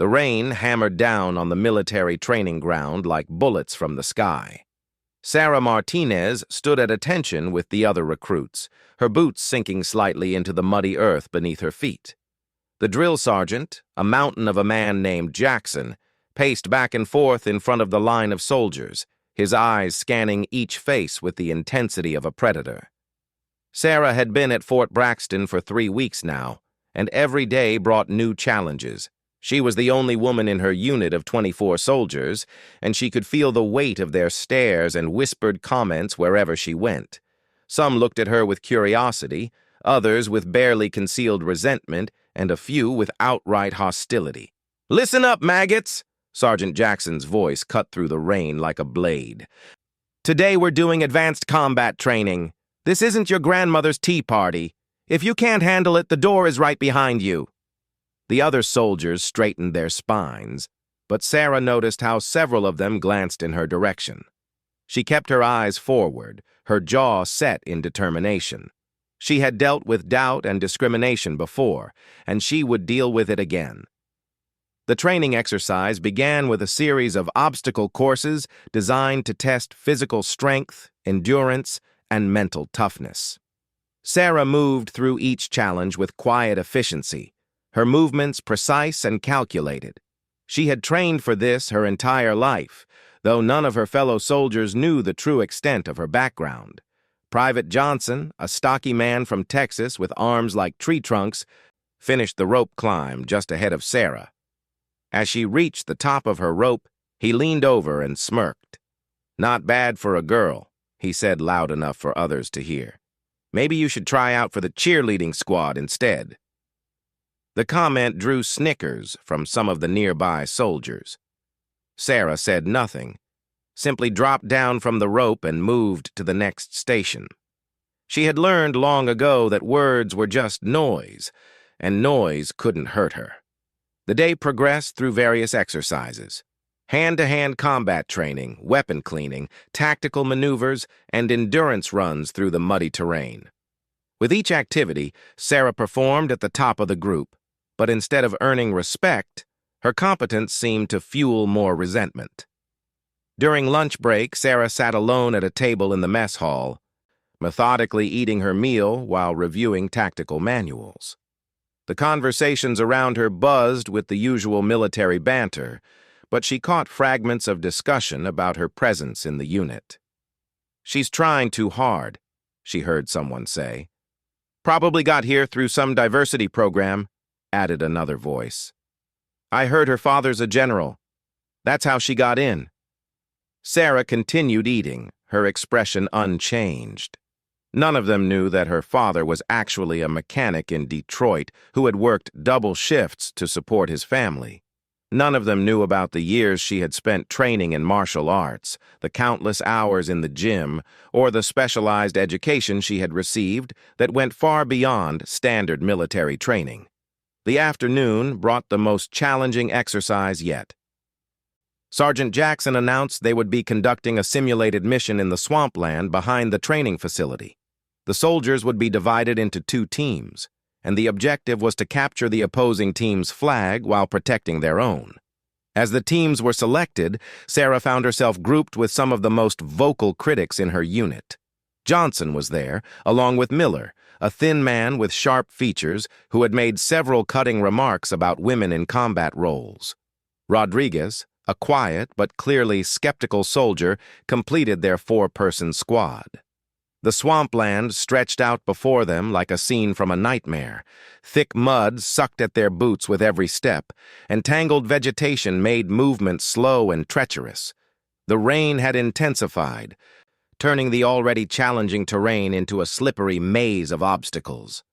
The rain hammered down on the military training ground like bullets from the sky. Sarah Martinez stood at attention with the other recruits, her boots sinking slightly into the muddy earth beneath her feet. The drill sergeant, a mountain of a man named Jackson, paced back and forth in front of the line of soldiers, his eyes scanning each face with the intensity of a predator. Sarah had been at Fort Braxton for 3 weeks now, and every day brought new challenges. She was the only woman in her unit of 24 soldiers, and she could feel the weight of their stares and whispered comments wherever she went. Some looked at her with curiosity, others with barely concealed resentment, and a few with outright hostility. "Listen up, maggots!" Sergeant Jackson's voice cut through the rain like a blade. "Today we're doing advanced combat training. This isn't your grandmother's tea party. If you can't handle it, the door is right behind you." The other soldiers straightened their spines, but Sarah noticed how several of them glanced in her direction. She kept her eyes forward, her jaw set in determination. She had dealt with doubt and discrimination before, and she would deal with it again. The training exercise began with a series of obstacle courses designed to test physical strength, endurance, and mental toughness. Sarah moved through each challenge with quiet efficiency, her movements precise and calculated. She had trained for this her entire life, though none of her fellow soldiers knew the true extent of her background. Private Johnson, a stocky man from Texas with arms like tree trunks, finished the rope climb just ahead of Sarah. As she reached the top of her rope, he leaned over and smirked. "Not bad for a girl," he said loud enough for others to hear. "Maybe you should try out for the cheerleading squad instead." The comment drew snickers from some of the nearby soldiers. Sarah said nothing, simply dropped down from the rope and moved to the next station. She had learned long ago that words were just noise, and noise couldn't hurt her. The day progressed through various exercises: hand-to-hand combat training, weapon cleaning, tactical maneuvers, and endurance runs through the muddy terrain. With each activity, Sarah performed at the top of the group, but instead of earning respect, her competence seemed to fuel more resentment. During lunch break, Sarah sat alone at a table in the mess hall, methodically eating her meal while reviewing tactical manuals. The conversations around her buzzed with the usual military banter, but she caught fragments of discussion about her presence in the unit. "She's trying too hard," she heard someone say. "Probably got here through some diversity program," added another voice. "I heard her father's a general. That's how she got in." Sarah continued eating, her expression unchanged. None of them knew that her father was actually a mechanic in Detroit who had worked double shifts to support his family. None of them knew about the years she had spent training in martial arts, the countless hours in the gym, or the specialized education she had received that went far beyond standard military training. The afternoon brought the most challenging exercise yet. Sergeant Jackson announced they would be conducting a simulated mission in the swampland behind the training facility. The soldiers would be divided into 2 teams, and the objective was to capture the opposing team's flag while protecting their own. As the teams were selected, Sarah found herself grouped with some of the most vocal critics in her unit. Johnson was there, along with Miller, a thin man with sharp features who had made several cutting remarks about women in combat roles. Rodriguez, a quiet but clearly skeptical soldier, completed their 4-person squad. The swampland stretched out before them like a scene from a nightmare. Thick mud sucked at their boots with every step, and tangled vegetation made movement slow and treacherous. The rain had intensified, turning the already challenging terrain into a slippery maze of obstacles.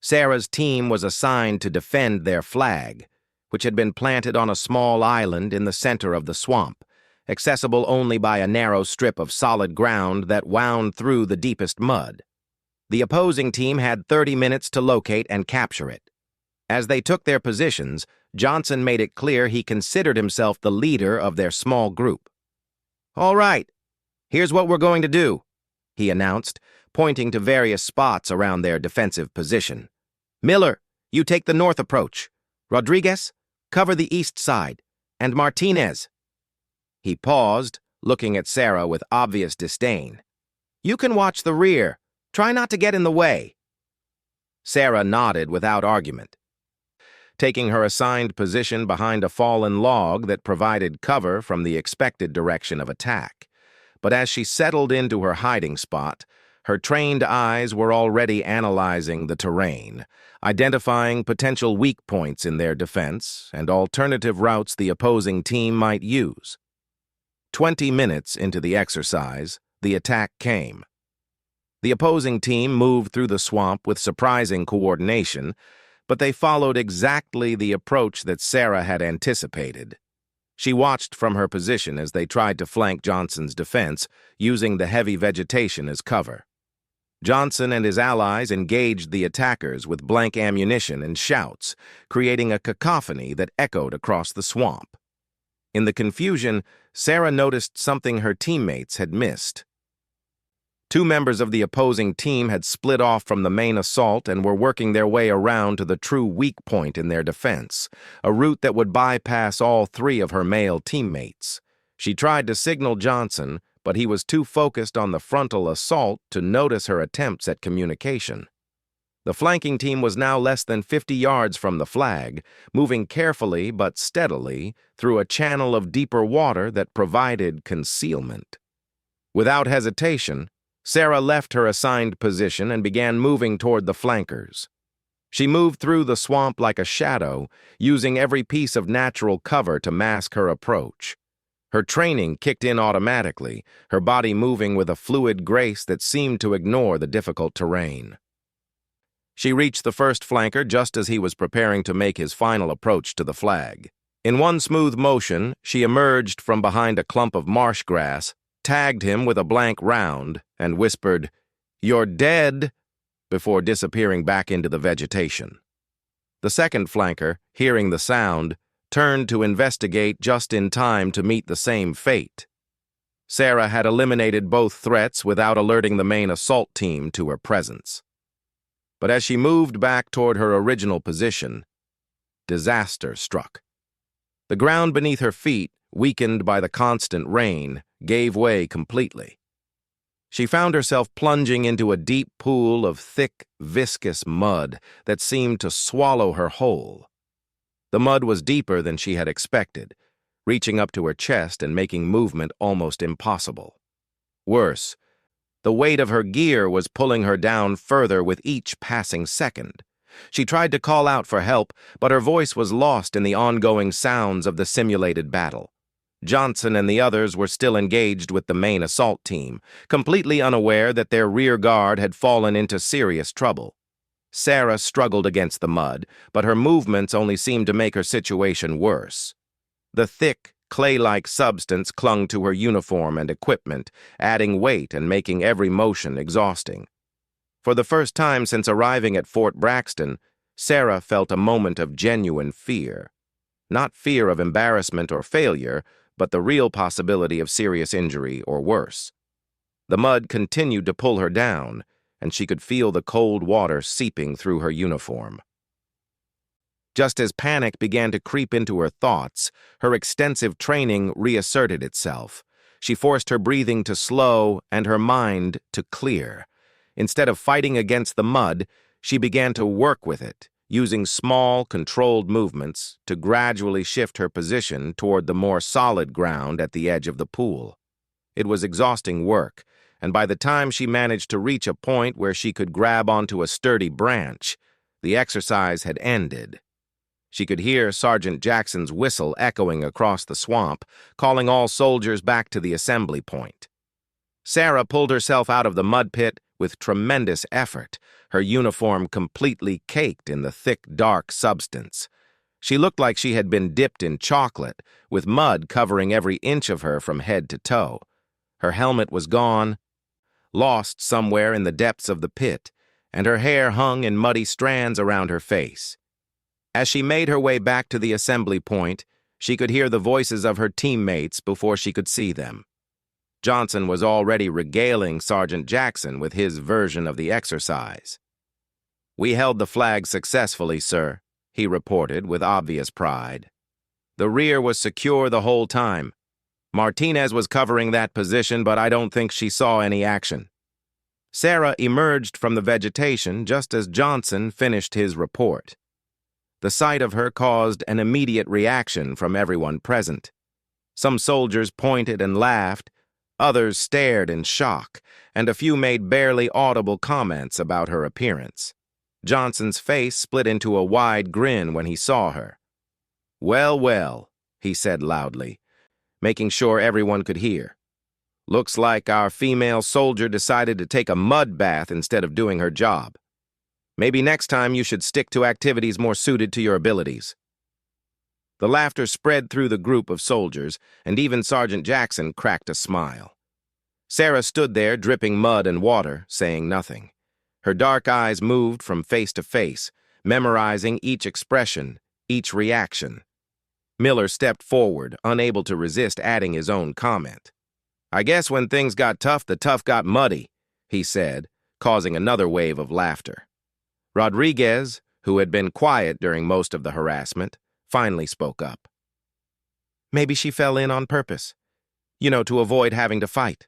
Sarah's team was assigned to defend their flag, which had been planted on a small island in the center of the swamp, accessible only by a narrow strip of solid ground that wound through the deepest mud. The opposing team had 30 minutes to locate and capture it. As they took their positions, Johnson made it clear he considered himself the leader of their small group. "All right, here's what we're going to do," he announced, pointing to various spots around their defensive position. "Miller, you take the north approach. Rodriguez, Cover the east side. And Martinez." He paused, looking at Sarah with obvious disdain. "You can watch the rear. Try not to get in the way." Sarah nodded without argument. Taking her assigned position behind a fallen log that provided cover from the expected direction of attack. But as she settled into her hiding spot, her trained eyes were already analyzing the terrain, identifying potential weak points in their defense and alternative routes the opposing team might use. 20 minutes into the exercise, the attack came. The opposing team moved through the swamp with surprising coordination, but they followed exactly the approach that Sarah had anticipated. She watched from her position as they tried to flank Johnson's defense, using the heavy vegetation as cover. Johnson and his allies engaged the attackers with blank ammunition and shouts, creating a cacophony that echoed across the swamp. In the confusion, Sarah noticed something her teammates had missed. Two members of the opposing team had split off from the main assault and were working their way around to the true weak point in their defense, a route that would bypass all three of her male teammates. She tried to signal Johnson, but he was too focused on the frontal assault to notice her attempts at communication. The flanking team was now less than 50 yards from the flag, moving carefully but steadily through a channel of deeper water that provided concealment. Without hesitation, Sarah left her assigned position and began moving toward the flankers. She moved through the swamp like a shadow, using every piece of natural cover to mask her approach. Her training kicked in automatically, her body moving with a fluid grace that seemed to ignore the difficult terrain. She reached the first flanker just as he was preparing to make his final approach to the flag. In one smooth motion, she emerged from behind a clump of marsh grass, tagged him with a blank round, and whispered, "You're dead," before disappearing back into the vegetation. The second flanker, hearing the sound, turned to investigate just in time to meet the same fate. Sarah had eliminated both threats without alerting the main assault team to her presence. But as she moved back toward her original position, disaster struck. The ground beneath her feet, weakened by the constant rain, gave way completely. She found herself plunging into a deep pool of thick, viscous mud that seemed to swallow her whole. The mud was deeper than she had expected, reaching up to her chest and making movement almost impossible. Worse, the weight of her gear was pulling her down further with each passing second. She tried to call out for help, but her voice was lost in the ongoing sounds of the simulated battle. Johnson and the others were still engaged with the main assault team, completely unaware that their rear guard had fallen into serious trouble. Sarah struggled against the mud, but her movements only seemed to make her situation worse. The thick, clay-like substance clung to her uniform and equipment, adding weight and making every motion exhausting. For the first time since arriving at Fort Braxton, Sarah felt a moment of genuine fear. Not fear of embarrassment or failure, but the real possibility of serious injury or worse. The mud continued to pull her down, and she could feel the cold water seeping through her uniform. Just as panic began to creep into her thoughts, her extensive training reasserted itself. She forced her breathing to slow and her mind to clear. Instead of fighting against the mud, she began to work with it, using small, controlled movements to gradually shift her position toward the more solid ground at the edge of the pool. It was exhausting work, and by the time she managed to reach a point where she could grab onto a sturdy branch, the exercise had ended. She could hear Sergeant Jackson's whistle echoing across the swamp, calling all soldiers back to the assembly point. Sarah pulled herself out of the mud pit with tremendous effort, her uniform completely caked in the thick, dark substance. She looked like she had been dipped in chocolate, with mud covering every inch of her from head to toe. Her helmet was gone, lost somewhere in the depths of the pit, and her hair hung in muddy strands around her face. As she made her way back to the assembly point, she could hear the voices of her teammates before she could see them. Johnson was already regaling Sergeant Jackson with his version of the exercise. "We held the flag successfully, sir," he reported with obvious pride. The rear was secure the whole time. Martinez was covering that position, but I don't think she saw any action. Sarah emerged from the vegetation just as Johnson finished his report. The sight of her caused an immediate reaction from everyone present. Some soldiers pointed and laughed, others stared in shock, and a few made barely audible comments about her appearance. Johnson's face split into a wide grin when he saw her. "Well, well," he said loudly, making sure everyone could hear. "Looks like our female soldier decided to take a mud bath instead of doing her job. Maybe next time you should stick to activities more suited to your abilities." The laughter spread through the group of soldiers, and even Sergeant Jackson cracked a smile. Sarah stood there, dripping mud and water, saying nothing. Her dark eyes moved from face to face, memorizing each expression, each reaction. Miller stepped forward, unable to resist adding his own comment. "I guess when things got tough, the tough got muddy," he said, causing another wave of laughter. Rodriguez, who had been quiet during most of the harassment, finally spoke up. "Maybe she fell in on purpose, to avoid having to fight."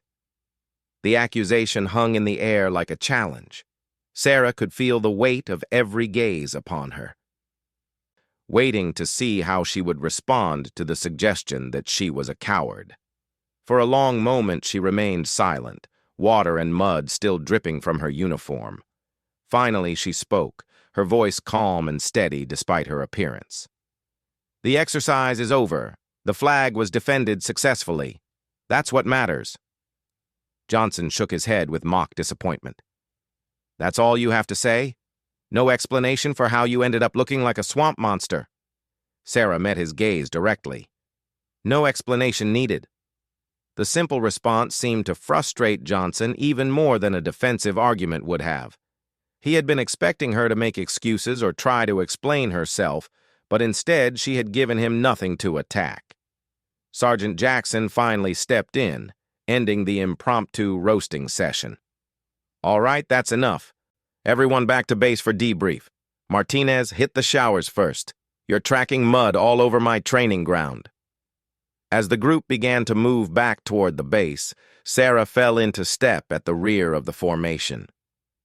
The accusation hung in the air like a challenge. Sarah could feel the weight of every gaze upon her, waiting to see how she would respond to the suggestion that she was a coward. For a long moment she remained silent, water and mud still dripping from her uniform. Finally she spoke, her voice calm and steady despite her appearance. "The exercise is over. The flag was defended successfully. That's what matters." Johnson shook his head with mock disappointment. "That's all you have to say? No explanation for how you ended up looking like a swamp monster?" Sarah met his gaze directly. "No explanation needed." The simple response seemed to frustrate Johnson even more than a defensive argument would have. He had been expecting her to make excuses or try to explain herself, but instead she had given him nothing to attack. Sergeant Jackson finally stepped in, ending the impromptu roasting session. "All right, that's enough. Everyone back to base for debrief. Martinez, hit the showers first. You're tracking mud all over my training ground." As the group began to move back toward the base, Sarah fell into step at the rear of the formation.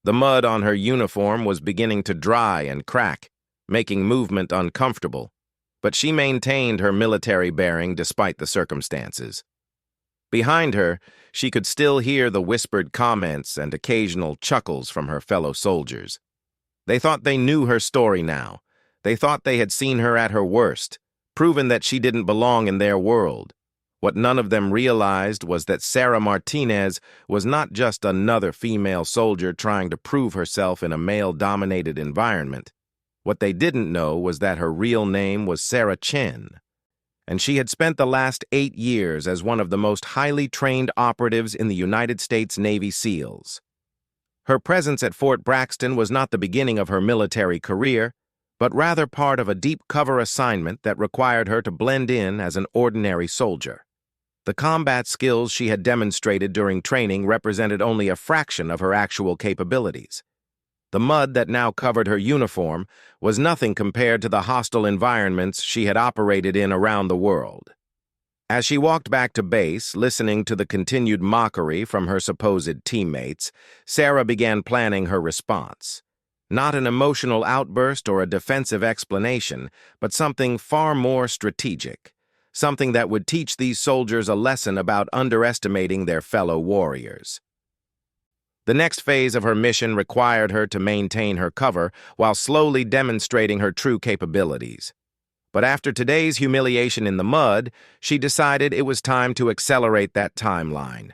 The mud on her uniform was beginning to dry and crack, making movement uncomfortable, but she maintained her military bearing despite the circumstances. Behind her, she could still hear the whispered comments and occasional chuckles from her fellow soldiers. They thought they knew her story now. They thought they had seen her at her worst, proven that she didn't belong in their world. What none of them realized was that Sarah Martinez was not just another female soldier trying to prove herself in a male-dominated environment. What they didn't know was that her real name was Sarah Chen, and she had spent the last 8 years as one of the most highly trained operatives in the United States Navy SEALs. Her presence at Fort Braxton was not the beginning of her military career, but rather part of a deep cover assignment that required her to blend in as an ordinary soldier. The combat skills she had demonstrated during training represented only a fraction of her actual capabilities. The mud that now covered her uniform was nothing compared to the hostile environments she had operated in around the world. As she walked back to base, listening to the continued mockery from her supposed teammates, Sarah began planning her response. Not an emotional outburst or a defensive explanation, but something far more strategic. Something that would teach these soldiers a lesson about underestimating their fellow warriors. The next phase of her mission required her to maintain her cover while slowly demonstrating her true capabilities. But after today's humiliation in the mud, she decided it was time to accelerate that timeline.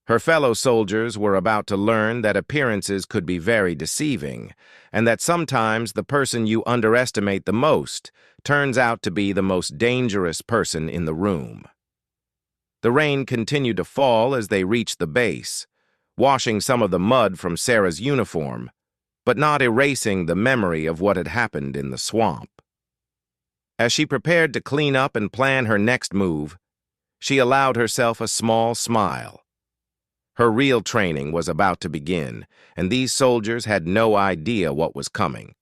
Her fellow soldiers were about to learn that appearances could be very deceiving, and that sometimes the person you underestimate the most turns out to be the most dangerous person in the room. The rain continued to fall as they reached the base, washing some of the mud from Sarah's uniform, but not erasing the memory of what had happened in the swamp. As she prepared to clean up and plan her next move, she allowed herself a small smile. Her real training was about to begin, and these soldiers had no idea what was coming.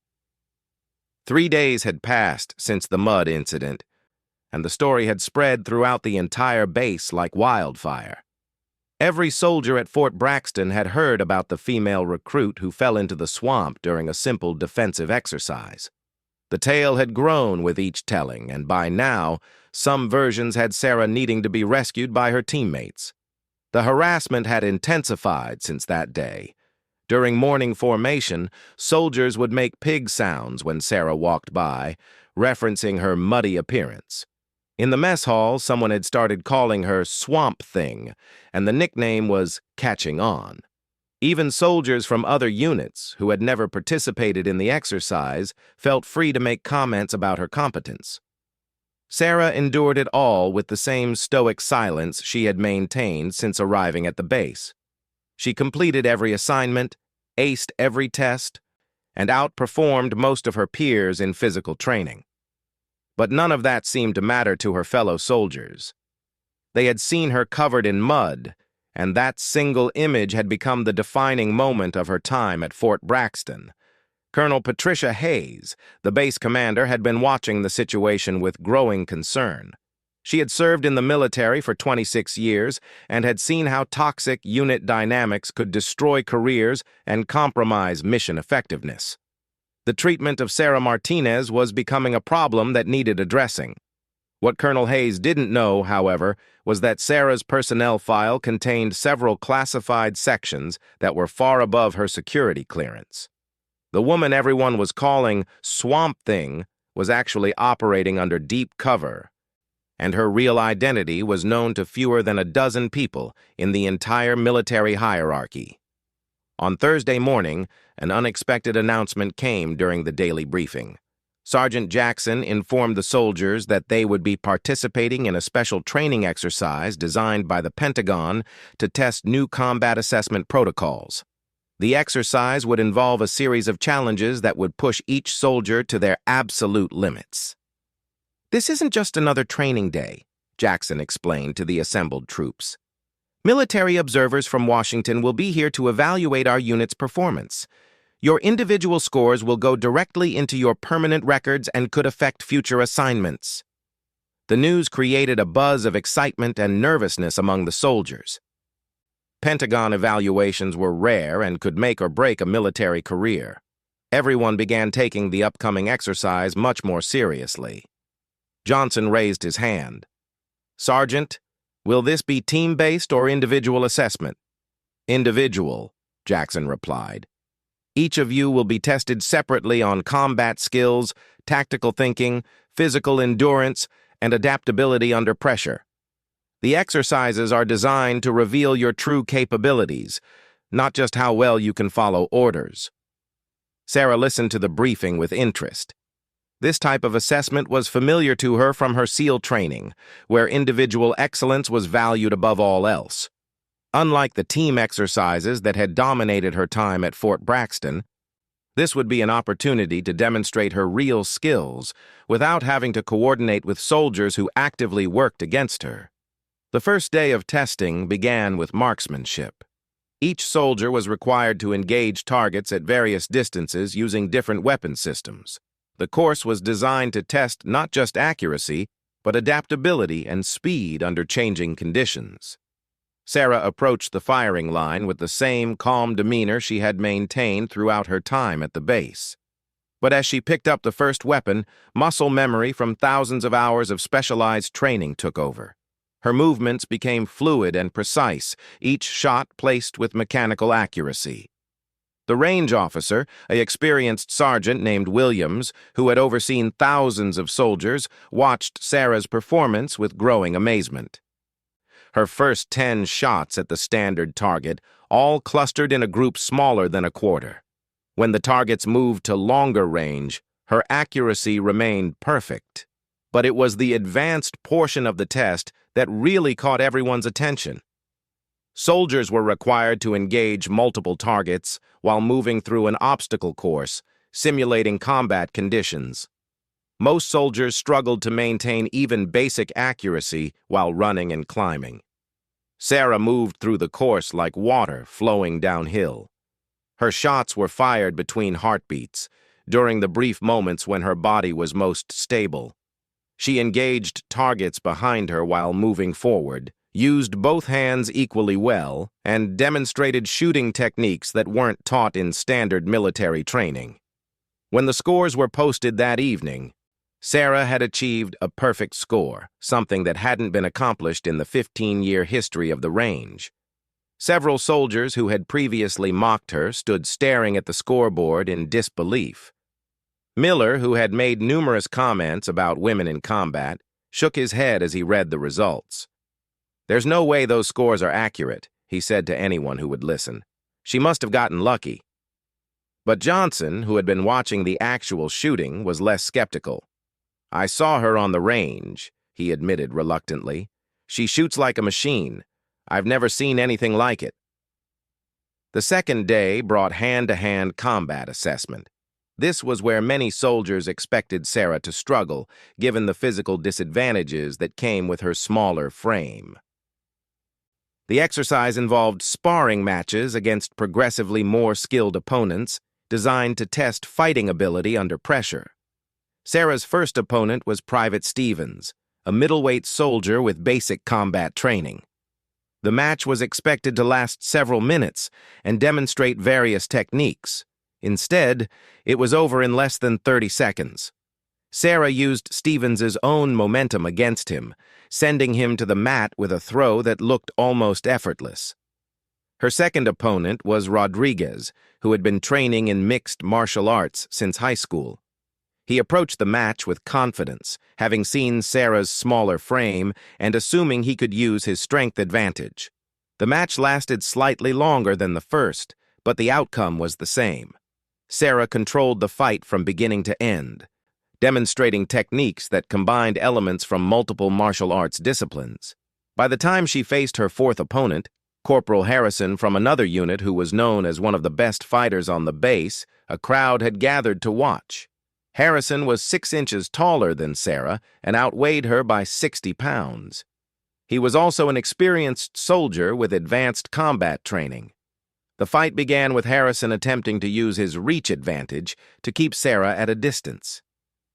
3 days had passed since the mud incident, and the story had spread throughout the entire base like wildfire. Every soldier at Fort Braxton had heard about the female recruit who fell into the swamp during a simple defensive exercise. The tale had grown with each telling, and by now, some versions had Sarah needing to be rescued by her teammates. The harassment had intensified since that day. During morning formation, soldiers would make pig sounds when Sarah walked by, referencing her muddy appearance. In the mess hall, someone had started calling her Swamp Thing, and the nickname was catching on. Even soldiers from other units, who had never participated in the exercise, felt free to make comments about her competence. Sarah endured it all with the same stoic silence she had maintained since arriving at the base. She completed every assignment, aced every test, and outperformed most of her peers in physical training. But none of that seemed to matter to her fellow soldiers. They had seen her covered in mud, and that single image had become the defining moment of her time at Fort Braxton. Colonel Patricia Hayes, the base commander, had been watching the situation with growing concern. She had served in the military for 26 years and had seen how toxic unit dynamics could destroy careers and compromise mission effectiveness. The treatment of Sarah Martinez was becoming a problem that needed addressing. What Colonel Hayes didn't know, however, was that Sarah's personnel file contained several classified sections that were far above her security clearance. The woman everyone was calling Swamp Thing was actually operating under deep cover, and her real identity was known to fewer than a dozen people in the entire military hierarchy. On Thursday morning, an unexpected announcement came during the daily briefing. Sergeant Jackson informed the soldiers that they would be participating in a special training exercise designed by the Pentagon to test new combat assessment protocols. The exercise would involve a series of challenges that would push each soldier to their absolute limits. "This isn't just another training day," Jackson explained to the assembled troops. "Military observers from Washington will be here to evaluate our unit's performance. Your individual scores will go directly into your permanent records and could affect future assignments." The news created a buzz of excitement and nervousness among the soldiers. Pentagon evaluations were rare and could make or break a military career. Everyone began taking the upcoming exercise much more seriously. Johnson raised his hand. "Sergeant, will this be team-based or individual assessment?" "Individual," Jackson replied. "Each of you will be tested separately on combat skills, tactical thinking, physical endurance, and adaptability under pressure. The exercises are designed to reveal your true capabilities, not just how well you can follow orders." Sarah listened to the briefing with interest. This type of assessment was familiar to her from her SEAL training, where individual excellence was valued above all else. Unlike the team exercises that had dominated her time at Fort Braxton, this would be an opportunity to demonstrate her real skills without having to coordinate with soldiers who actively worked against her. The first day of testing began with marksmanship. Each soldier was required to engage targets at various distances using different weapon systems. The course was designed to test not just accuracy, but adaptability and speed under changing conditions. Sarah approached the firing line with the same calm demeanor she had maintained throughout her time at the base. But as she picked up the first weapon, muscle memory from thousands of hours of specialized training took over. Her movements became fluid and precise, each shot placed with mechanical accuracy. The range officer, an experienced sergeant named Williams, who had overseen thousands of soldiers, watched Sarah's performance with growing amazement. Her first 10 shots at the standard target all clustered in a group smaller than a quarter. When the targets moved to longer range, her accuracy remained perfect. But it was the advanced portion of the test that really caught everyone's attention. Soldiers were required to engage multiple targets while moving through an obstacle course, simulating combat conditions. Most soldiers struggled to maintain even basic accuracy while running and climbing. Sarah moved through the course like water flowing downhill. Her shots were fired between heartbeats, during the brief moments when her body was most stable. She engaged targets behind her while moving forward, used both hands equally well, and demonstrated shooting techniques that weren't taught in standard military training. When the scores were posted that evening, Sarah had achieved a perfect score, something that hadn't been accomplished in the 15-year history of the range. Several soldiers who had previously mocked her stood staring at the scoreboard in disbelief. Miller, who had made numerous comments about women in combat, shook his head as he read the results. "There's no way those scores are accurate," he said to anyone who would listen. "She must have gotten lucky." But Johnson, who had been watching the actual shooting, was less skeptical. "I saw her on the range," he admitted reluctantly. "She shoots like a machine. I've never seen anything like it." The second day brought hand-to-hand combat assessment. This was where many soldiers expected Sarah to struggle, given the physical disadvantages that came with her smaller frame. The exercise involved sparring matches against progressively more skilled opponents, designed to test fighting ability under pressure. Sarah's first opponent was Private Stevens, a middleweight soldier with basic combat training. The match was expected to last several minutes and demonstrate various techniques. Instead, it was over in less than 30 seconds. Sarah used Stevens's own momentum against him, sending him to the mat with a throw that looked almost effortless. Her second opponent was Rodriguez, who had been training in mixed martial arts since high school. He approached the match with confidence, having seen Sarah's smaller frame and assuming he could use his strength advantage. The match lasted slightly longer than the first, but the outcome was the same. Sarah controlled the fight from beginning to end, demonstrating techniques that combined elements from multiple martial arts disciplines. By the time she faced her fourth opponent, Corporal Harrison from another unit who was known as one of the best fighters on the base, a crowd had gathered to watch. Harrison was 6 inches taller than Sarah and outweighed her by 60 pounds. He was also an experienced soldier with advanced combat training. The fight began with Harrison attempting to use his reach advantage to keep Sarah at a distance.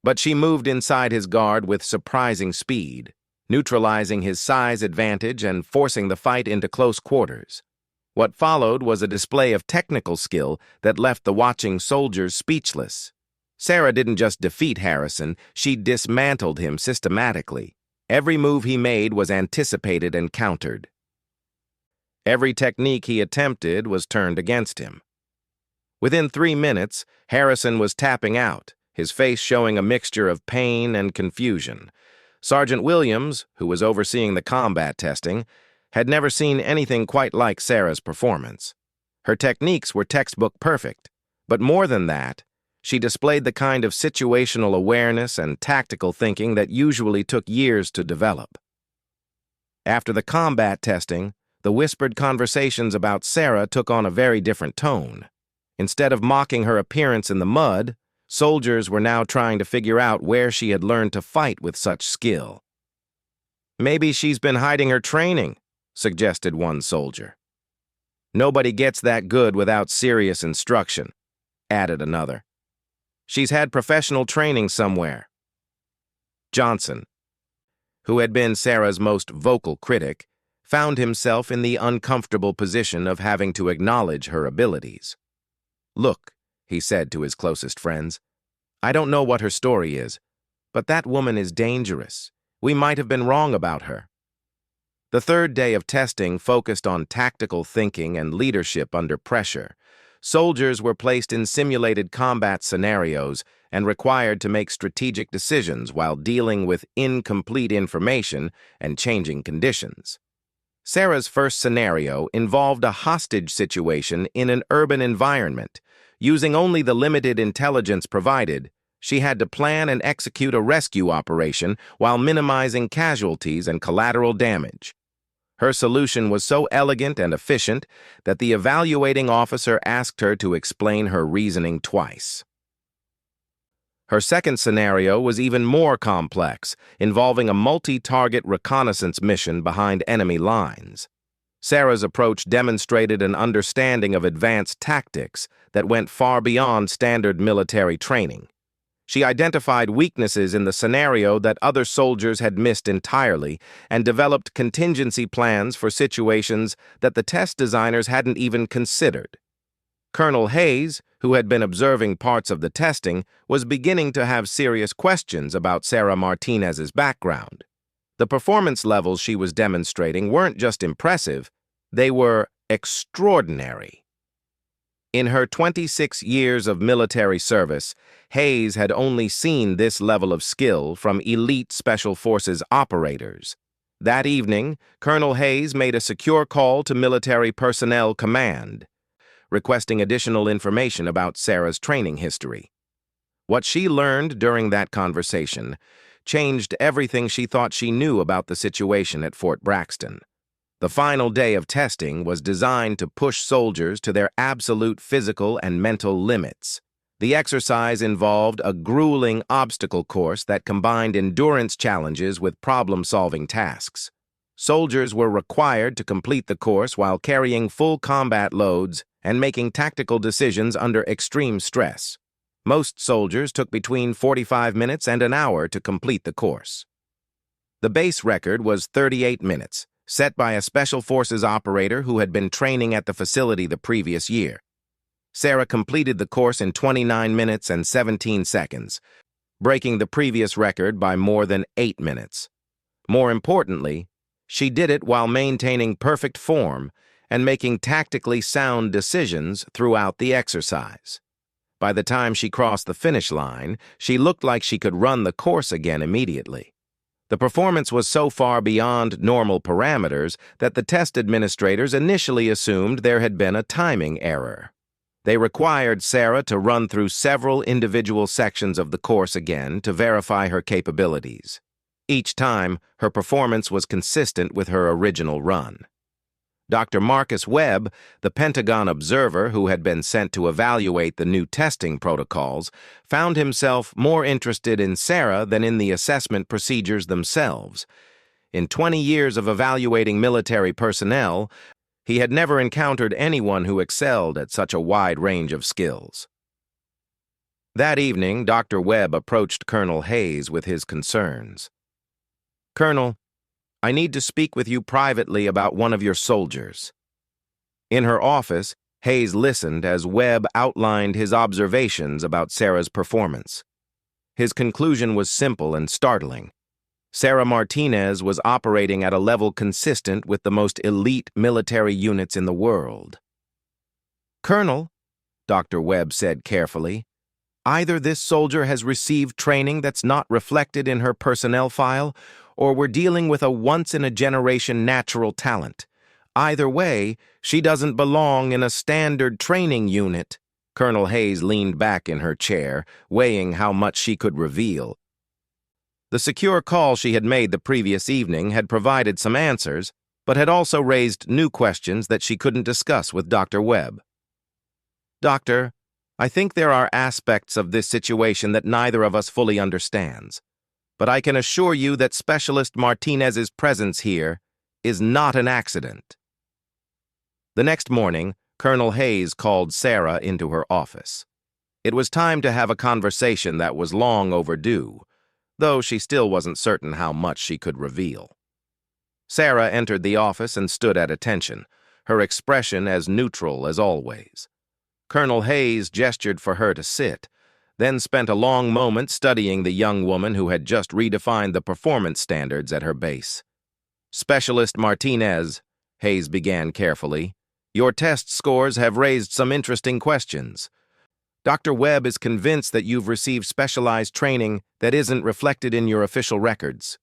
But she moved inside his guard with surprising speed, neutralizing his size advantage and forcing the fight into close quarters. What followed was a display of technical skill that left the watching soldiers speechless. Sarah didn't just defeat Harrison, she dismantled him systematically. Every move he made was anticipated and countered. Every technique he attempted was turned against him. Within 3 minutes, Harrison was tapping out, his face showing a mixture of pain and confusion. Sergeant Williams, who was overseeing the combat testing, had never seen anything quite like Sarah's performance. Her techniques were textbook perfect, but more than that, she displayed the kind of situational awareness and tactical thinking that usually took years to develop. After the combat testing, the whispered conversations about Sarah took on a very different tone. Instead of mocking her appearance in the mud, soldiers were now trying to figure out where she had learned to fight with such skill. "Maybe she's been hiding her training," suggested one soldier. "Nobody gets that good without serious instruction," added another. "She's had professional training somewhere." Johnson, who had been Sarah's most vocal critic, found himself in the uncomfortable position of having to acknowledge her abilities. "Look," he said to his closest friends, "I don't know what her story is, but that woman is dangerous. We might have been wrong about her." The third day of testing focused on tactical thinking and leadership under pressure. Soldiers were placed in simulated combat scenarios and required to make strategic decisions while dealing with incomplete information and changing conditions. Sarah's first scenario involved a hostage situation in an urban environment. Using only the limited intelligence provided, she had to plan and execute a rescue operation while minimizing casualties and collateral damage. Her solution was so elegant and efficient that the evaluating officer asked her to explain her reasoning twice. Her second scenario was even more complex, involving a multi-target reconnaissance mission behind enemy lines. Sarah's approach demonstrated an understanding of advanced tactics that went far beyond standard military training. She identified weaknesses in the scenario that other soldiers had missed entirely and developed contingency plans for situations that the test designers hadn't even considered. Colonel Hayes, who had been observing parts of the testing, was beginning to have serious questions about Sarah Martinez's background. The performance levels she was demonstrating weren't just impressive, they were extraordinary. In her 26 years of military service, Hayes had only seen this level of skill from elite Special Forces operators. That evening, Colonel Hayes made a secure call to Military Personnel Command, requesting additional information about Sarah's training history. What she learned during that conversation changed everything she thought she knew about the situation at Fort Braxton. The final day of testing was designed to push soldiers to their absolute physical and mental limits. The exercise involved a grueling obstacle course that combined endurance challenges with problem-solving tasks. Soldiers were required to complete the course while carrying full combat loads and making tactical decisions under extreme stress. Most soldiers took between 45 minutes and an hour to complete the course. The base record was 38 minutes, set by a Special Forces operator who had been training at the facility the previous year. Sarah completed the course in 29 minutes and 17 seconds, breaking the previous record by more than 8 minutes. More importantly, she did it while maintaining perfect form and making tactically sound decisions throughout the exercise. By the time she crossed the finish line, she looked like she could run the course again immediately. The performance was so far beyond normal parameters that the test administrators initially assumed there had been a timing error. They required Sarah to run through several individual sections of the course again to verify her capabilities. Each time, her performance was consistent with her original run. Dr. Marcus Webb, the Pentagon observer who had been sent to evaluate the new testing protocols, found himself more interested in Sarah than in the assessment procedures themselves. In 20 years of evaluating military personnel, he had never encountered anyone who excelled at such a wide range of skills. That evening, Dr. Webb approached Colonel Hayes with his concerns. "Colonel, I need to speak with you privately about one of your soldiers." In her office, Hayes listened as Webb outlined his observations about Sarah's performance. His conclusion was simple and startling. Sarah Martinez was operating at a level consistent with the most elite military units in the world. "Colonel," Dr. Webb said carefully, "either this soldier has received training that's not reflected in her personnel file, or we're dealing with a once-in-a-generation natural talent. Either way, she doesn't belong in a standard training unit." Colonel Hayes leaned back in her chair, weighing how much she could reveal. The secure call she had made the previous evening had provided some answers, but had also raised new questions that she couldn't discuss with Dr. Webb. "Doctor, I think there are aspects of this situation that neither of us fully understands, but I can assure you that Specialist Martinez's presence here is not an accident." The next morning, Colonel Hayes called Sarah into her office. It was time to have a conversation that was long overdue, though she still wasn't certain how much she could reveal. Sarah entered the office and stood at attention, her expression as neutral as always. Colonel Hayes gestured for her to sit, then spent a long moment studying the young woman who had just redefined the performance standards at her base. "Specialist Martinez," Hayes began carefully, "your test scores have raised some interesting questions. Dr. Webb is convinced that you've received specialized training that isn't reflected in your official records."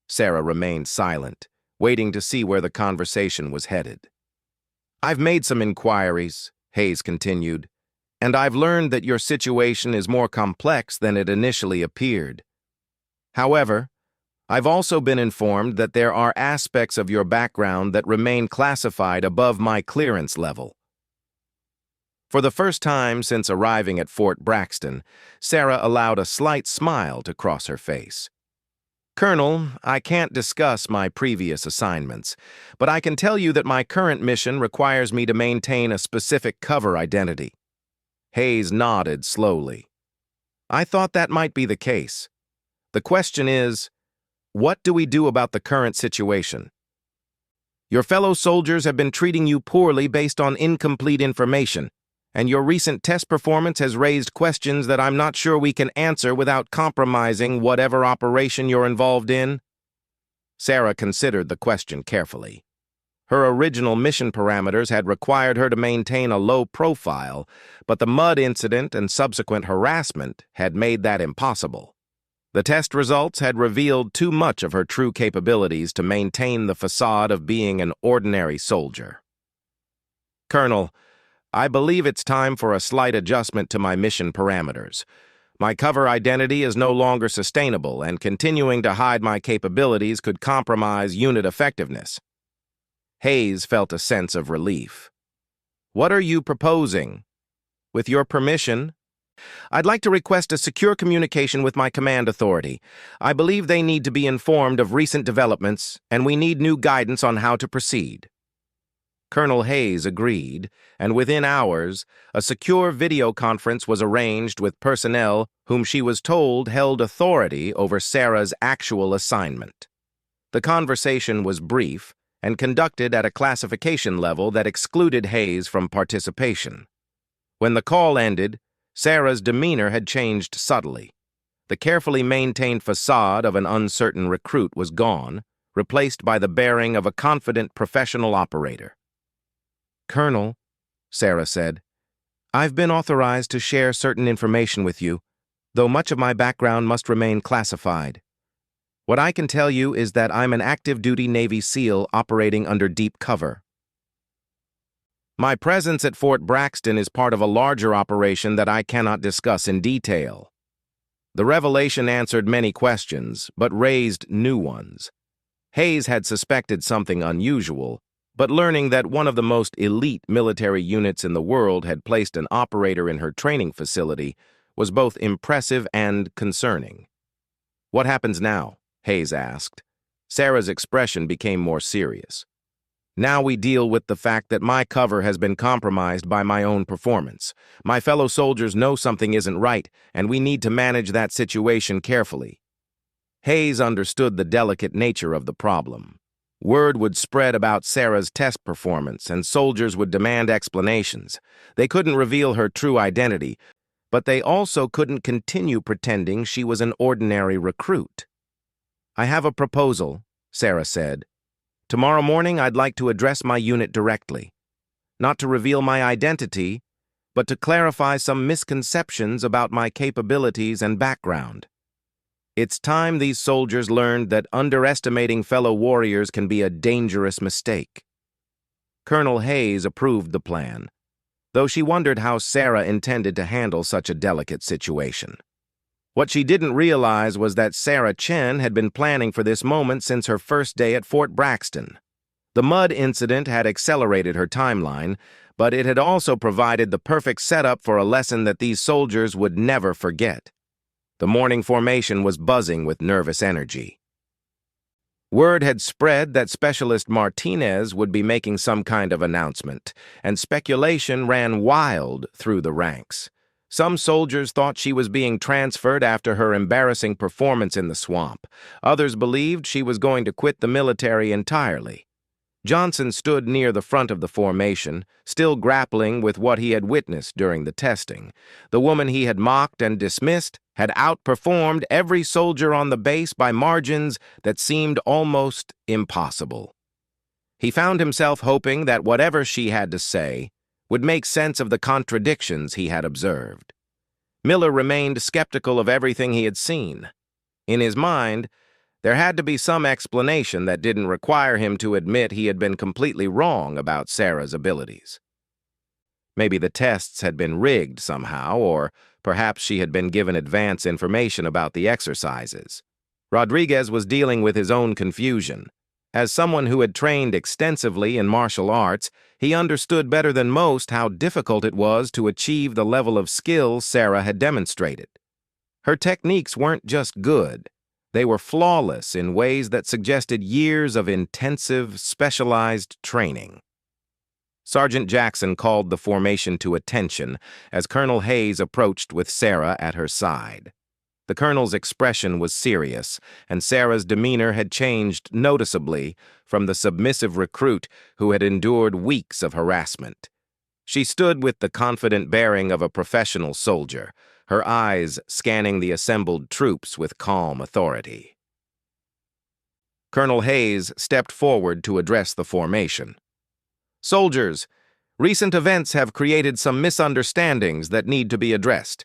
Sarah remained silent, waiting to see where the conversation was headed. "I've made some inquiries," Hayes continued, "and I've learned that your situation is more complex than it initially appeared. However, I've also been informed that there are aspects of your background that remain classified above my clearance level." For the first time since arriving at Fort Braxton, Sarah allowed a slight smile to cross her face. "Colonel, I can't discuss my previous assignments, but I can tell you that my current mission requires me to maintain a specific cover identity." Hayes nodded slowly. I thought that might be the case. The question is, what do we do about the current situation? Your fellow soldiers have been treating you poorly based on incomplete information, and your recent test performance has raised questions that I'm not sure we can answer without compromising whatever operation you're involved in. Sarah considered the question carefully. Her original mission parameters had required her to maintain a low profile, but the mud incident and subsequent harassment had made that impossible. The test results had revealed too much of her true capabilities to maintain the facade of being an ordinary soldier. Colonel, I believe it's time for a slight adjustment to my mission parameters. My cover identity is no longer sustainable, and continuing to hide my capabilities could compromise unit effectiveness. Hayes felt a sense of relief. What are you proposing? With your permission, I'd like to request a secure communication with my command authority. I believe they need to be informed of recent developments, and we need new guidance on how to proceed. Colonel Hayes agreed, and within hours, a secure video conference was arranged with personnel whom she was told held authority over Sarah's actual assignment. The conversation was brief and conducted at a classification level that excluded Hayes from participation. When the call ended, Sarah's demeanor had changed subtly. The carefully maintained facade of an uncertain recruit was gone, replaced by the bearing of a confident professional operator. Colonel, Sarah said, I've been authorized to share certain information with you, though much of my background must remain classified. What I can tell you is that I'm an active-duty Navy SEAL operating under deep cover. My presence at Fort Braxton is part of a larger operation that I cannot discuss in detail. The revelation answered many questions, but raised new ones. Hayes had suspected something unusual, but learning that one of the most elite military units in the world had placed an operator in her training facility was both impressive and concerning. What happens now? Hayes asked. Sarah's expression became more serious. Now we deal with the fact that my cover has been compromised by my own performance. My fellow soldiers know something isn't right, and we need to manage that situation carefully. Hayes understood the delicate nature of the problem. Word would spread about Sarah's test performance, and soldiers would demand explanations. They couldn't reveal her true identity, but they also couldn't continue pretending she was an ordinary recruit. I have a proposal, Sarah said. Tomorrow morning, I'd like to address my unit directly. Not to reveal my identity, but to clarify some misconceptions about my capabilities and background. It's time these soldiers learned that underestimating fellow warriors can be a dangerous mistake. Colonel Hayes approved the plan, though she wondered how Sarah intended to handle such a delicate situation. What she didn't realize was that Sarah Chen had been planning for this moment since her first day at Fort Braxton. The mud incident had accelerated her timeline, but it had also provided the perfect setup for a lesson that these soldiers would never forget. The morning formation was buzzing with nervous energy. Word had spread that Specialist Martinez would be making some kind of announcement, and speculation ran wild through the ranks. Some soldiers thought she was being transferred after her embarrassing performance in the swamp. Others believed she was going to quit the military entirely. Johnson stood near the front of the formation, still grappling with what he had witnessed during the testing. The woman he had mocked and dismissed had outperformed every soldier on the base by margins that seemed almost impossible. He found himself hoping that whatever she had to say would make sense of the contradictions he had observed. Miller remained skeptical of everything he had seen. In his mind, there had to be some explanation that didn't require him to admit he had been completely wrong about Sarah's abilities. Maybe the tests had been rigged somehow, or perhaps she had been given advance information about the exercises. Rodriguez was dealing with his own confusion. As someone who had trained extensively in martial arts, he understood better than most how difficult it was to achieve the level of skill Sarah had demonstrated. Her techniques weren't just good. They were flawless in ways that suggested years of intensive, specialized training. Sergeant Jackson called the formation to attention as Colonel Hayes approached with Sarah at her side. The colonel's expression was serious, and Sarah's demeanor had changed noticeably from the submissive recruit who had endured weeks of harassment. She stood with the confident bearing of a professional soldier, her eyes scanning the assembled troops with calm authority. Colonel Hayes stepped forward to address the formation. "Soldiers, recent events have created some misunderstandings that need to be addressed.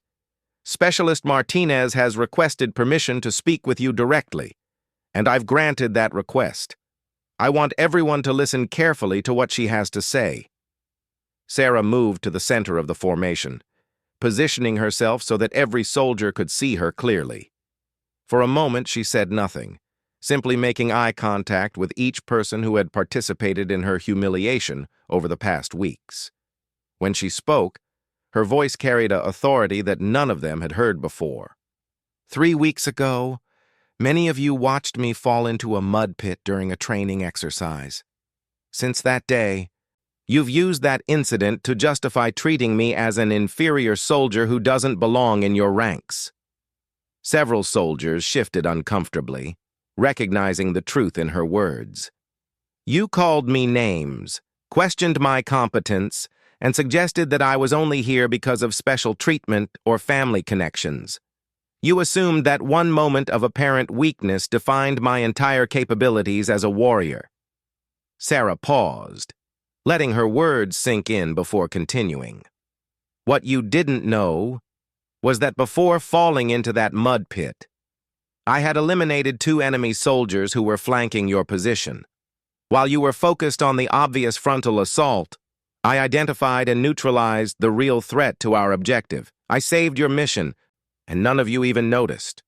Specialist Martinez has requested permission to speak with you directly, and I've granted that request. I want everyone to listen carefully to what she has to say." Sarah moved to the center of the formation, positioning herself so that every soldier could see her clearly. For a moment, she said nothing, simply making eye contact with each person who had participated in her humiliation over the past weeks. When she spoke, her voice carried an authority that none of them had heard before. "3 weeks ago, many of you watched me fall into a mud pit during a training exercise. Since that day, you've used that incident to justify treating me as an inferior soldier who doesn't belong in your ranks." Several soldiers shifted uncomfortably, recognizing the truth in her words. "You called me names, questioned my competence, and suggested that I was only here because of special treatment or family connections. You assumed that one moment of apparent weakness defined my entire capabilities as a warrior." Sarah paused, letting her words sink in before continuing. "What you didn't know was that before falling into that mud pit, I had eliminated 2 enemy soldiers who were flanking your position. While you were focused on the obvious frontal assault, I identified and neutralized the real threat to our objective. I saved your mission, and none of you even noticed."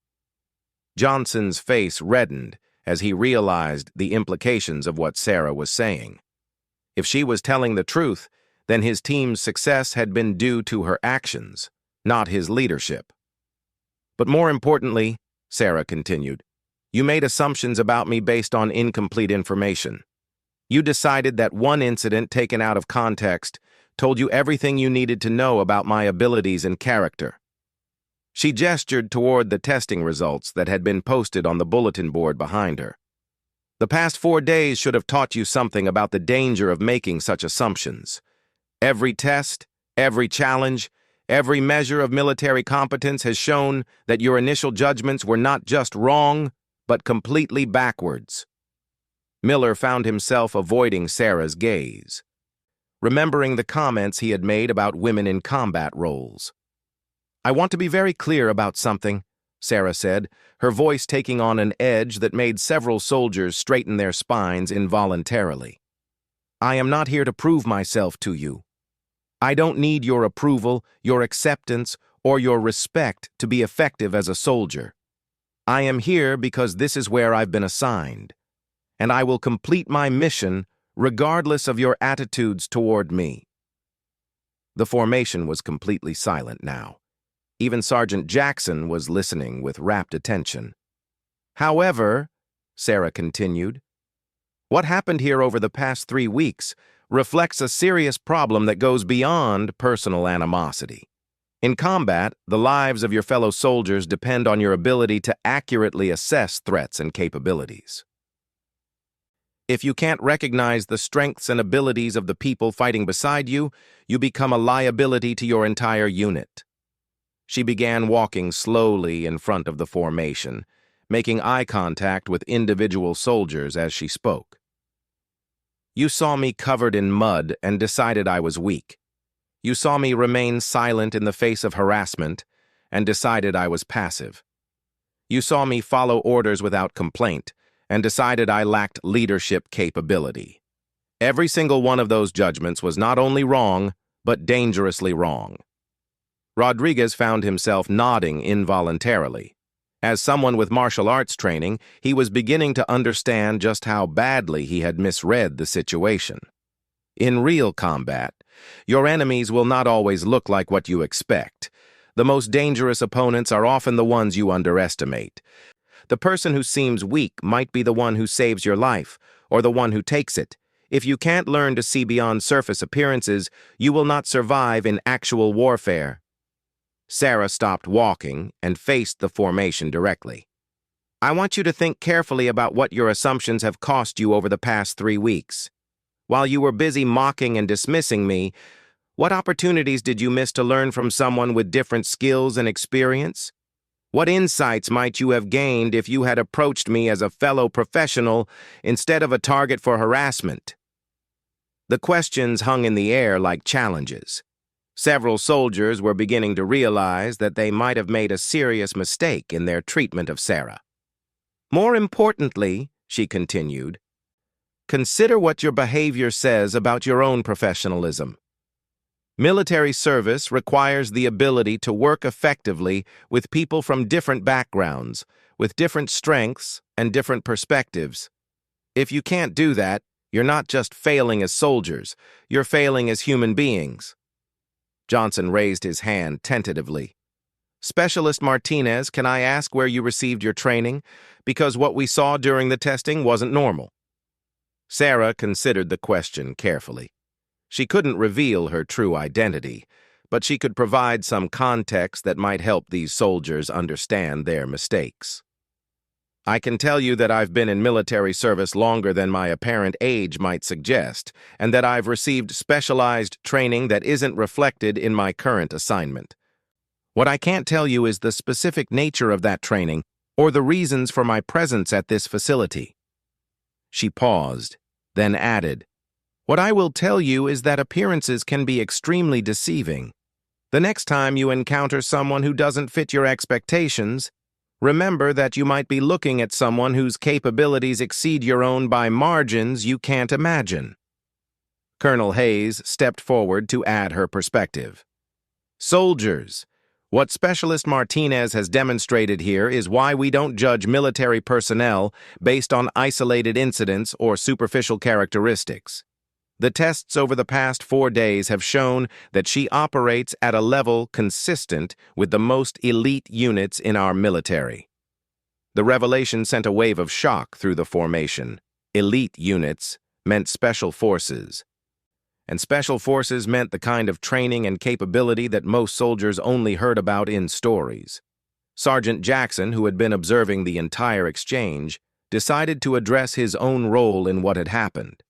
Johnson's face reddened as he realized the implications of what Sarah was saying. If she was telling the truth, then his team's success had been due to her actions, not his leadership. "But more importantly," Sarah continued, "you made assumptions about me based on incomplete information. You decided that one incident taken out of context told you everything you needed to know about my abilities and character." She gestured toward the testing results that had been posted on the bulletin board behind her. "The past 4 days should have taught you something about the danger of making such assumptions. Every test, every challenge, every measure of military competence has shown that your initial judgments were not just wrong, but completely backwards." Miller found himself avoiding Sarah's gaze, remembering the comments he had made about women in combat roles. "I want to be very clear about something," Sarah said, her voice taking on an edge that made several soldiers straighten their spines involuntarily. "I am not here to prove myself to you. I don't need your approval, your acceptance, or your respect to be effective as a soldier. I am here because this is where I've been assigned, and I will complete my mission regardless of your attitudes toward me." The formation was completely silent now. Even Sergeant Jackson was listening with rapt attention. "However," Sarah continued, "what happened here over the past 3 weeks reflects a serious problem that goes beyond personal animosity. In combat, the lives of your fellow soldiers depend on your ability to accurately assess threats and capabilities. If you can't recognize the strengths and abilities of the people fighting beside you, you become a liability to your entire unit." She began walking slowly in front of the formation, making eye contact with individual soldiers as she spoke. "You saw me covered in mud and decided I was weak. You saw me remain silent in the face of harassment and decided I was passive. You saw me follow orders without complaint and decided I lacked leadership capability. Every single one of those judgments was not only wrong, but dangerously wrong." Rodriguez found himself nodding involuntarily. As someone with martial arts training, he was beginning to understand just how badly he had misread the situation. In real combat, your enemies will not always look like what you expect. The most dangerous opponents are often the ones you underestimate. The person who seems weak might be the one who saves your life, or the one who takes it, If you can't learn to see beyond surface appearances, you will not survive in actual warfare. Sarah stopped walking and faced the formation directly. I want you to think carefully about what your assumptions have cost you over the past 3 weeks. While you were busy mocking and dismissing me, what opportunities did you miss to learn from someone with different skills and experience? What insights might you have gained if you had approached me as a fellow professional instead of a target for harassment? The questions hung in the air like challenges. Several soldiers were beginning to realize that they might have made a serious mistake in their treatment of Sarah. More importantly, she continued, consider what your behavior says about your own professionalism. Military service requires the ability to work effectively with people from different backgrounds, with different strengths and different perspectives. If you can't do that, you're not just failing as soldiers, you're failing as human beings. Johnson raised his hand tentatively. Specialist Martinez, can I ask where you received your training? Because what we saw during the testing wasn't normal. Sarah considered the question carefully. She couldn't reveal her true identity, but she could provide some context that might help these soldiers understand their mistakes. I can tell you that I've been in military service longer than my apparent age might suggest, and that I've received specialized training that isn't reflected in my current assignment. What I can't tell you is the specific nature of that training or the reasons for my presence at this facility. She paused, then added, what I will tell you is that appearances can be extremely deceiving. The next time you encounter someone who doesn't fit your expectations, remember that you might be looking at someone whose capabilities exceed your own by margins you can't imagine. Colonel Hayes stepped forward to add her perspective. Soldiers, what Specialist Martinez has demonstrated here is why we don't judge military personnel based on isolated incidents or superficial characteristics. The tests over the past 4 days have shown that she operates at a level consistent with the most elite units in our military. The revelation sent a wave of shock through the formation. Elite units meant special forces. And special forces meant the kind of training and capability that most soldiers only heard about in stories. Sergeant Jackson, who had been observing the entire exchange, decided to address his own role in what had happened.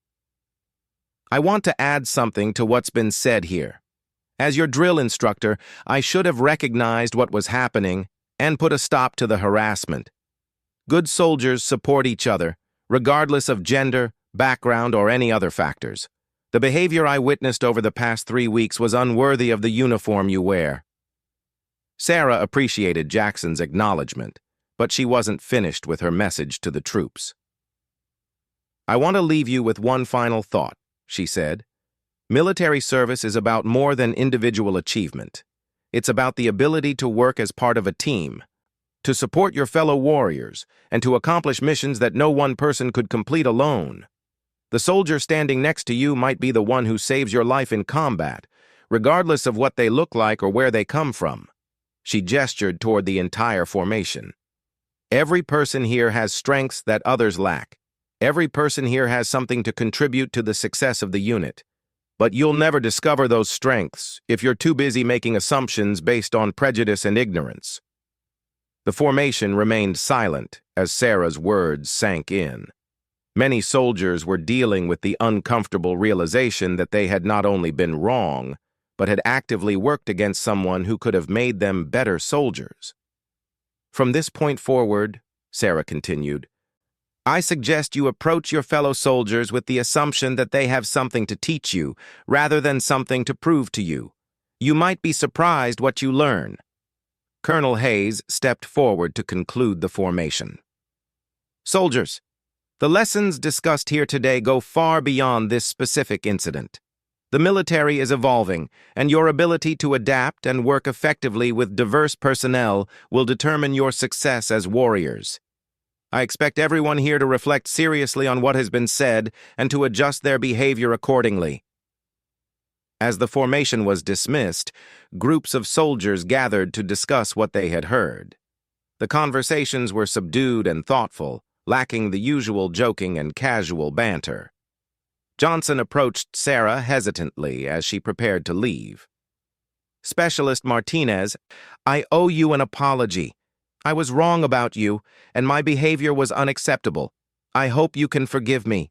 I want to add something to what's been said here. As your drill instructor, I should have recognized what was happening and put a stop to the harassment. Good soldiers support each other, regardless of gender, background, or any other factors. The behavior I witnessed over the past 3 weeks was unworthy of the uniform you wear. Sarah appreciated Jackson's acknowledgement, but she wasn't finished with her message to the troops. I want to leave you with one final thought, she said. Military service is about more than individual achievement. It's about the ability to work as part of a team, to support your fellow warriors, and to accomplish missions that no one person could complete alone. The soldier standing next to you might be the one who saves your life in combat, regardless of what they look like or where they come from. She gestured toward the entire formation. Every person here has strengths that others lack. Every person here has something to contribute to the success of the unit. But you'll never discover those strengths if you're too busy making assumptions based on prejudice and ignorance. The formation remained silent as Sarah's words sank in. Many soldiers were dealing with the uncomfortable realization that they had not only been wrong, but had actively worked against someone who could have made them better soldiers. From this point forward, Sarah continued, I suggest you approach your fellow soldiers with the assumption that they have something to teach you, rather than something to prove to you. You might be surprised what you learn. Colonel Hayes stepped forward to conclude the formation. Soldiers, the lessons discussed here today go far beyond this specific incident. The military is evolving, and your ability to adapt and work effectively with diverse personnel will determine your success as warriors. I expect everyone here to reflect seriously on what has been said and to adjust their behavior accordingly. As the formation was dismissed, groups of soldiers gathered to discuss what they had heard. The conversations were subdued and thoughtful, lacking the usual joking and casual banter. Johnson approached Sarah hesitantly as she prepared to leave. Specialist Martinez, I owe you an apology. I was wrong about you, and my behavior was unacceptable. I hope you can forgive me.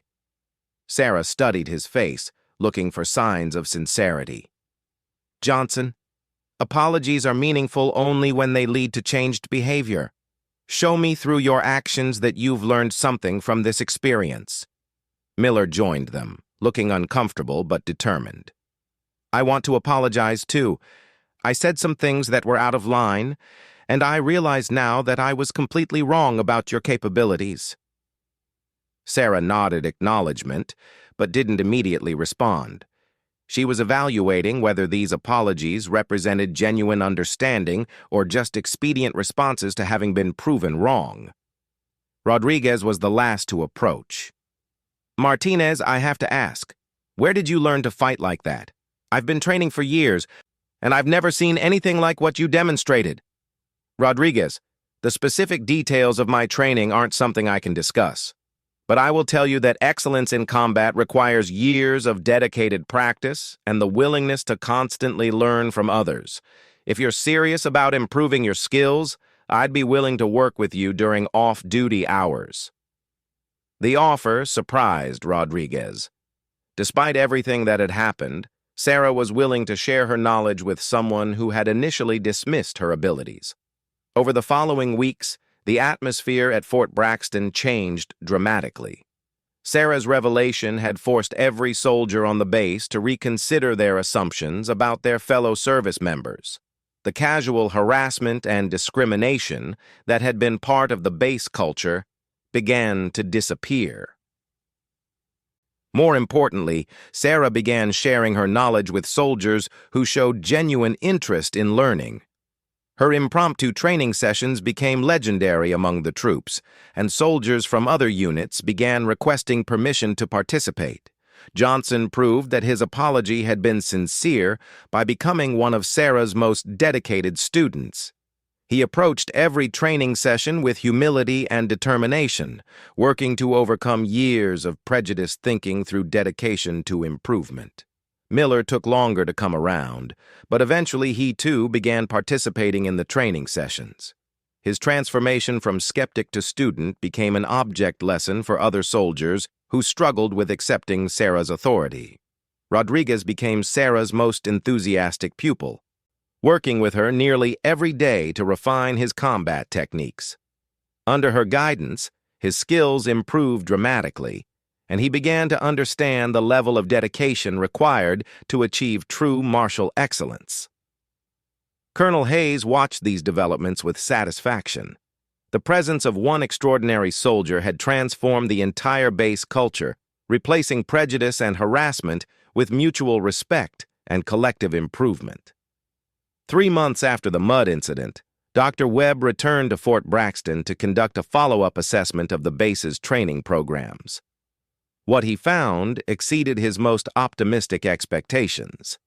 Sarah studied his face, looking for signs of sincerity. Johnson, apologies are meaningful only when they lead to changed behavior. Show me through your actions that you've learned something from this experience. Miller joined them, looking uncomfortable but determined. I want to apologize too. I said some things that were out of line, and I realize now that I was completely wrong about your capabilities. Sarah nodded acknowledgement, but didn't immediately respond. She was evaluating whether these apologies represented genuine understanding or just expedient responses to having been proven wrong. Rodriguez was the last to approach. Martinez, I have to ask, where did you learn to fight like that? I've been training for years, and I've never seen anything like what you demonstrated. Rodriguez, the specific details of my training aren't something I can discuss. But I will tell you that excellence in combat requires years of dedicated practice and the willingness to constantly learn from others. If you're serious about improving your skills, I'd be willing to work with you during off-duty hours. The offer surprised Rodriguez. Despite everything that had happened, Sarah was willing to share her knowledge with someone who had initially dismissed her abilities. Over the following weeks, the atmosphere at Fort Braxton changed dramatically. Sarah's revelation had forced every soldier on the base to reconsider their assumptions about their fellow service members. The casual harassment and discrimination that had been part of the base culture began to disappear. More importantly, Sarah began sharing her knowledge with soldiers who showed genuine interest in learning. Her impromptu training sessions became legendary among the troops, and soldiers from other units began requesting permission to participate. Johnson proved that his apology had been sincere by becoming one of Sarah's most dedicated students. He approached every training session with humility and determination, working to overcome years of prejudiced thinking through dedication to improvement. Miller took longer to come around, but eventually he too began participating in the training sessions. His transformation from skeptic to student became an object lesson for other soldiers who struggled with accepting Sarah's authority. Rodriguez became Sarah's most enthusiastic pupil, working with her nearly every day to refine his combat techniques. Under her guidance, his skills improved dramatically, and he began to understand the level of dedication required to achieve true martial excellence. Colonel Hayes watched these developments with satisfaction. The presence of one extraordinary soldier had transformed the entire base culture, replacing prejudice and harassment with mutual respect and collective improvement. 3 months after the mud incident, Dr. Webb returned to Fort Braxton to conduct a follow-up assessment of the base's training programs. What he found exceeded his most optimistic expectations.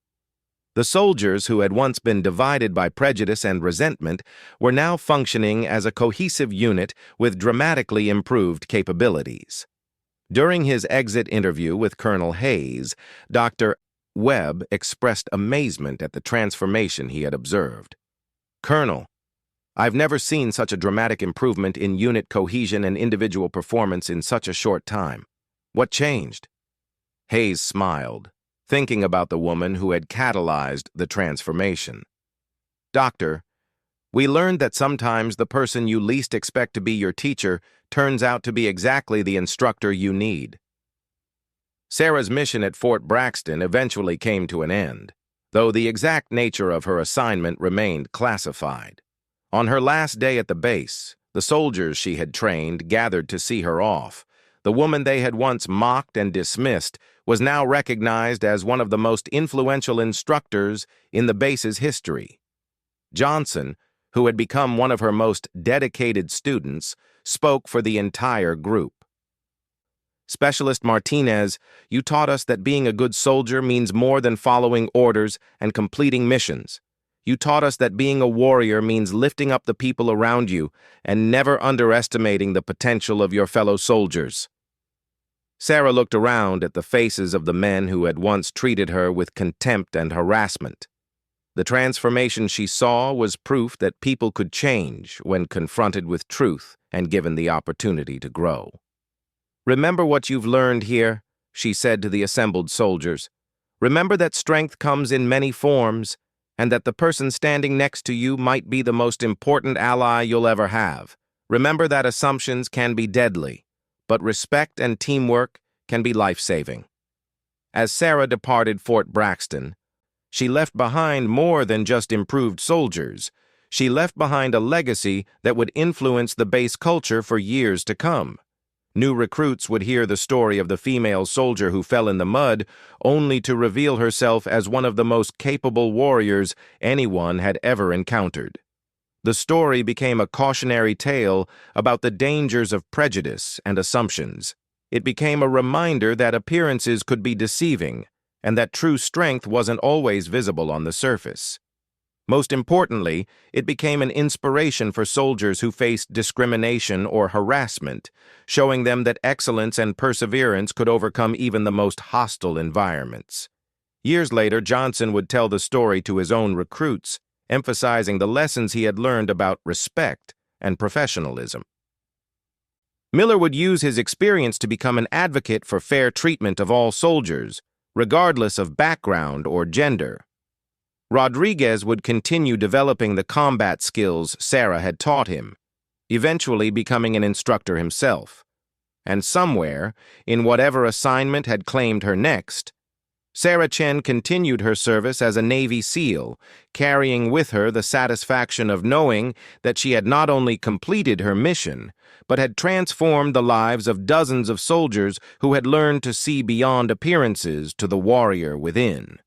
The soldiers who had once been divided by prejudice and resentment were now functioning as a cohesive unit with dramatically improved capabilities. During his exit interview with Colonel Hayes, Dr. Webb expressed amazement at the transformation he had observed. "Colonel, I've never seen such a dramatic improvement in unit cohesion and individual performance in such a short time. What changed?" Hayes smiled, thinking about the woman who had catalyzed the transformation. "Doctor, we learned that sometimes the person you least expect to be your teacher turns out to be exactly the instructor you need." Sarah's mission at Fort Braxton eventually came to an end, though the exact nature of her assignment remained classified. On her last day at the base, the soldiers she had trained gathered to see her off. The woman they had once mocked and dismissed was now recognized as one of the most influential instructors in the base's history. Johnson, who had become one of her most dedicated students, spoke for the entire group. "Specialist Martinez, you taught us that being a good soldier means more than following orders and completing missions. You taught us that being a warrior means lifting up the people around you and never underestimating the potential of your fellow soldiers." Sarah looked around at the faces of the men who had once treated her with contempt and harassment. The transformation she saw was proof that people could change when confronted with truth and given the opportunity to grow. "Remember what you've learned here," she said to the assembled soldiers. "Remember that strength comes in many forms, and that the person standing next to you might be the most important ally you'll ever have. Remember that assumptions can be deadly, but respect and teamwork can be life-saving." As Sarah departed Fort Braxton, she left behind more than just improved soldiers. She left behind a legacy that would influence the base culture for years to come. New recruits would hear the story of the female soldier who fell in the mud, only to reveal herself as one of the most capable warriors anyone had ever encountered. The story became a cautionary tale about the dangers of prejudice and assumptions. It became a reminder that appearances could be deceiving, and that true strength wasn't always visible on the surface. Most importantly, it became an inspiration for soldiers who faced discrimination or harassment, showing them that excellence and perseverance could overcome even the most hostile environments. Years later, Johnson would tell the story to his own recruits, emphasizing the lessons he had learned about respect and professionalism. Miller would use his experience to become an advocate for fair treatment of all soldiers, regardless of background or gender. Rodriguez would continue developing the combat skills Sarah had taught him, eventually becoming an instructor himself. And somewhere, in whatever assignment had claimed her next, Sarah Chen continued her service as a Navy SEAL, carrying with her the satisfaction of knowing that she had not only completed her mission, but had transformed the lives of dozens of soldiers who had learned to see beyond appearances to the warrior within.